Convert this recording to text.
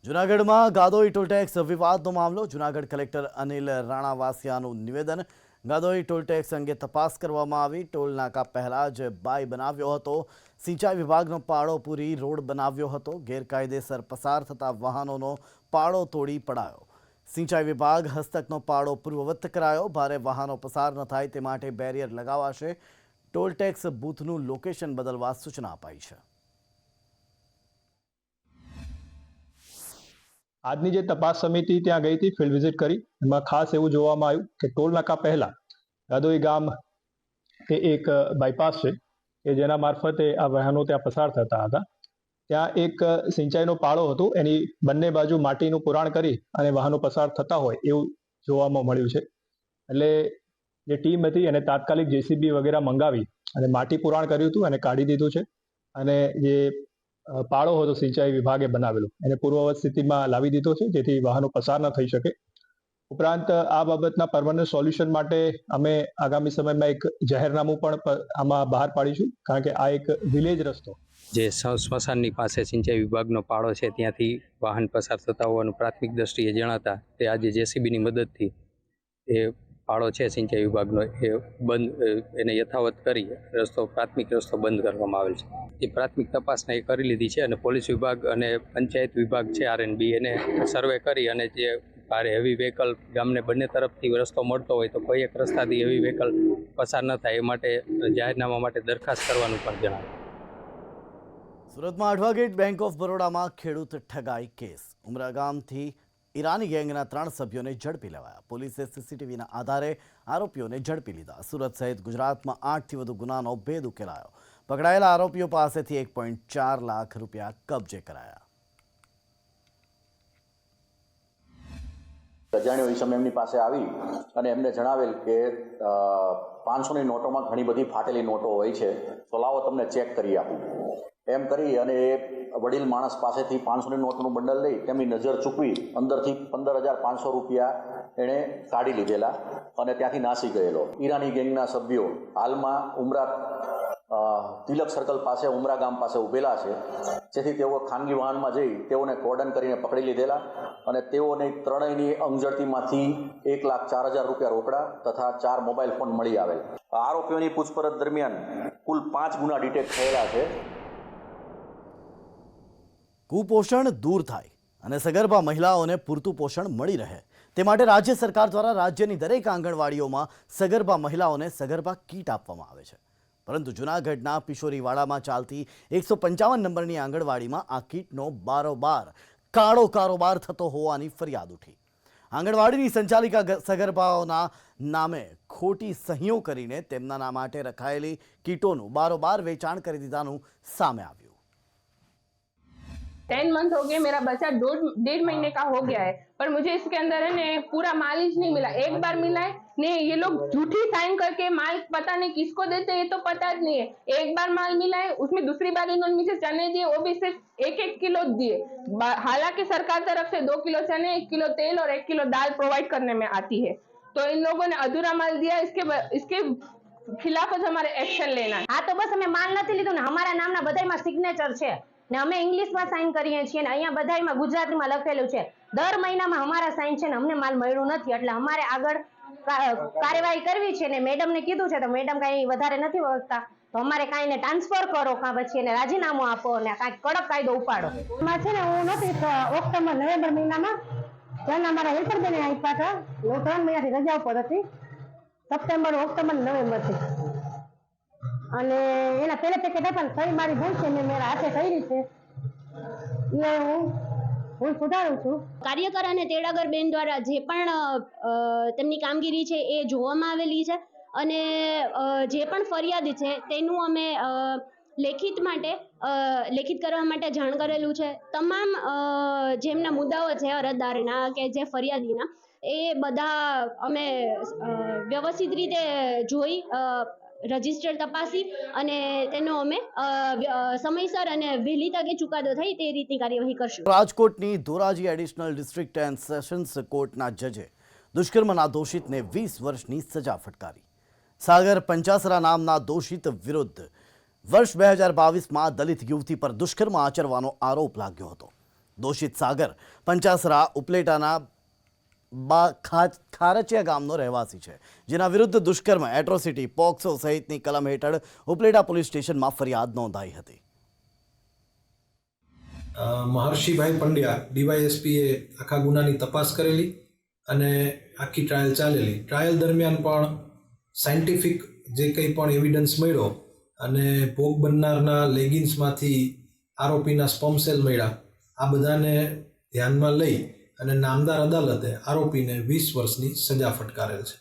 જૂનાગઢમાં Gadoi toll tax વિવાદનો મામલો. Junagadh collector Anil રાણાવાસિયાનું નિવેદન. ગાદોઈ ટોલ ટેક્સ અંગે તપાસ કરવામાં આવી. ટોલ નાકા પહેલા જ બાય બનાવ્યો હતો. સિંચાઈ વિભાગનો પાળો પૂરી રોડ બનાવ્યો હતો. ગેરકાયદેસર પસાર થતા વાહનોનો પાળો તોડી પડાયો. સિંચાઈ વિભાગ હસ્તકનો પાળો પૂર્વવત કરાયો. ભારે વાહનો પસાર ન થાય તે માટે બેરિયર લગાવાશે. ટોલ ટેક્સ બૂથનું લોકેશન બદલવા સૂચના અપાઈ છે. આજની જે તપાસ સમિતિ ત્યાં ગઈ હતી, ફિલ્ડ વિઝિટ કરી, એમાં ખાસ એવું જોવામાં આવ્યું કે ટોલ નાકા પહેલા ગાદોઈ ગામ એ એક બાયપાસ છે કે જેના મારફતે આ વાહનો ત્યાં પસાર થતા હતા. ત્યાં એક સિંચાઈનો પાળો હતો, એની બંને બાજુ માટીનું પુરાણ કરી અને વાહનો પસાર થતા હોય એવું જોવામાં મળ્યું છે. એટલે જે ટીમ હતી એને તાત્કાલિક જેસીબી વગેરે મંગાવી અને માટી પુરાણ કર્યું હતું અને કાઢી દીધું છે. અને જે પાળો હતો સિંચાઈ વિભાગે બનાવેલો એને પૂર્વવત સ્થિતિમાં લાવી દીધો છે, જેથી વાહનો પસાર ન થઈ શકે. ઉપરાંત આ બાબતના પરમનન્ટ સોલ્યુશન માટે અમે આગામી સમયમાં એક જાહેરનામું પણ આમાં બહાર પાડીશું, કારણ કે આ એક વિલેજ રસ્તો જે સ્મશાનની પાસે સિંચાઈ વિભાગનો પાળો છે ત્યાંથી વાહન પસાર થતા હોવાનું પ્રાથમિક દ્રષ્ટિએ જણાતા તે આજે જેસીબીની મદદથી એ પાળો છે સિંચાઈ વિભાગનો એ બંધ એને યથાવત કરી પ્રાથમિક રસ્તો બંધ કરવામાં આવેલ છે. એ પ્રાથમિક તપાસને એ કરી લીધી છે અને પોલીસ વિભાગ અને પંચાયત વિભાગ છે આરએનબી એને સર્વે કરી અને જે ભારે હેવી વ્હીકલ ગામને બંને તરફથી રસ્તો મળતો હોય તો કોઈ એક રસ્તાથી હેવી વ્હીકલ પસાર ન થાય એ માટે જાહેરનામા માટે દરખાસ્ત કરવાનું પણ જણાવ્યું. સુરતમાં અઠવા ગેટ બેંક ઓફ બરોડામાં ખેડૂત ઠગાઈ કેસ. ઉમરા ગામથી ઈરાની ગેંગના 3 સભ્યોને ઝડપી લેવાયા. પોલીસે સીસીટીવીના આધારે આરોપીઓને ઝડપી લીધા. સુરત સહિત ગુજરાતમાં 8થી વધુ ગુનાનો ભેદ ઉકેલાયો. પકડાયેલા આરોપીઓ પાસેથી 1.4 લાખ રૂપિયા કબજે કરાયા. અજાણ્યો ઈસમ એમની પાસે આવી અને એમને જણાવેલ કે 500ની નોટોમાં ઘણી બધી ફાટેલી નોટો હોય છે, તો લાવો તમને ચેક કરી આપું એમ કરી અને એ વડીલ માણસ પાસેથી 500ની નોટનું બંડલ લઈ તેમની નજર ચૂકવી અંદરથી 15,500 રૂપિયા એણે કાઢી લીધેલા અને ત્યાંથી નાસી ગયેલો. ઈરાની ગેંગના સભ્યો હાલમાં ઉમરા તિલક સર્કલ પાસે ઉમરા ગામ પાસે ઉભેલા છે, જેથી તેઓ ખાનગી વાહનમાં જઈ તેઓને કોર્ડન કરીને પકડી લીધેલા અને તેઓને ત્રણેયની અંગઝડતીમાંથી 1,04,000 રૂપિયા રોકડા તથા 4 મોબાઈલ ફોન મળી આવેલ. આરોપીઓની પૂછપરછ દરમિયાન કુલ 5 ગુના ડિટેક્ટ થયેલા છે. કુપોષણ દૂર થાય અને સગર્ભા મહિલાઓને પૂરતું પોષણ મળી રહે તે માટે રાજ્ય સરકાર દ્વારા રાજ્યની દરેક આંગણવાડીઓમાં સગર્ભા મહિલાઓને સગર્ભા કીટ આપવામાં આવે છે. પરંતુ જૂનાગઢના પિશોરીવાડામાં ચાલતી 155 નંબરની આંગણવાડીમાં આ કીટનો બારોબાર કાળો કારોબાર થતો હોવાની ફરિયાદ ઉઠી. આંગણવાડીની સંચાલિકા સગર્ભાઓના નામે ખોટી સહીઓ કરીને તેમના માટે રખાયેલી કીટોનું બારોબાર વેચાણ કરી દીધાનું સામે આવ્યું. 10 मंथ हो गए, मेरा बच्चा 1.5 महीने का हो गया है, पर मुझे इसके अंदर है ने पूरा माल ही नहीं मिला. एक बार मिला है ने ये लोग झूठी साइन करके माल पता नहीं किसको देते हैं, ये तो पता ही नहीं है. एक बार माल मिला है, उसमें दूसरी बार इन्होंने मुझे चने दिए, वो भी सिर्फ 1-1 किलो दिए. हालांकि सरकार तरफ से 2 किलो चने, 1 किलो तेल और 1 किलो दाल प्रोवाइड करने में आती है, तो इन लोगों ने अधूरा माल दिया. इसके खिलाफ જ हमारे एक्शन लेना है. हाँ तो बस અમે માલ નથી લીધું ને અમારા નામના બધાયમાં સિગ્નેચર છે ને અમે ઇંગ્લિશમાં સાઇન કરીએ છીએ ને અહીંયા બધાયમાં ગુજરાતીમાં લખેલું છે. દર મહિનામાં અમારા સાઇન છે ને અમને માલ મળ્યું નથી, એટલે અમારે આગળ કાર્યવાહી કરવી છે ને મેડમને કીધું છે તો મેડમ કાંઈ વધારે નથી વખતા, તો અમારે કાંઈ ને ટ્રાન્સફર કરો કાં પછી એને રાજીનામું આપો ને કાંઈક કડક કાયદો ઉપાડો. એમાં છે ને હું નથી ઓક્ટોબર નવેમ્બર મહિનામાં ત્યાં અમારા હેલ્પરબેને આપ્યા હતા. હું 3 મહિનાથી રજા ઉપર હતી, સપ્ટેમ્બર ઓક્ટોબર નવેમ્બરથી. અને એના પહેલા પેકેટ હતા ને સહી મારી ભૂલ છે મેં મારા હાથે કરી છે એ હું સુધારું છું. કાર્યકર અને તેડાગર બેન દ્વારા જે પણ તેમની કામગીરી છે એ જોવામાં આવેલી છે અને જે પણ ફરિયાદ છે તેનું અમે લેખિત કરવા માટે જાણ કરેલું છે. તમામ જેમના મુદ્દાઓ છે અરજદારના કે જે ફરિયાદીના એ બધા અમે વ્યવસ્થિત રીતે જોઈ રજિસ્ટર તપાસી અને તેનો અમે સમયસર અને વહેલી તકે ચુકાદો થઈ તે રીતની કાર્યવાહી કરશું. રાજકોટની Dhoraji additional district and sessions કોર્ટના જજે દુષ્કર્મના દોષિતને 20 વર્ષની સજા ફટકારી. સાગર પંચાસરા નામના દોષિત વિરુદ્ધ વર્ષ 2022માં દલિત યુવતી પર દુષ્કર્મ આચરવાનો આરોપ લાગ્યો હતો. દોષિત સાગર પંચાસરા ઉપલેટાના ખારચિયા ગામનો રહેવાસી છે, જેના વિરુદ્ધ દુષ્કર્મ, એટ્રોસિટી, પોક્સો સહિતની કલમ હેઠળ ઉપલેટા પોલીસ સ્ટેશનમાં ફરિયાદ નોંધાઈ હતી. મહર્ષિભાઈ પંડ્યા ડીવાયએસપીએ આખા ગુનાની તપાસ કરેલી અને આખી ટ્રાયલ ચાલેલી. ટ્રાયલ દરમિયાન પણ સાયન્ટિફિક જે કંઈ પણ એવિડન્સ મળ્યો અને ભોગ બનનારના લેગિન્સમાંથી આરોપીના સ્પર્મ સેલ મળ્યા, આ બધાને ધ્યાનમાં લઈ અને નામદાર અદાલતે આરોપીને 20 વર્ષની સજા ફટકારેલ છે.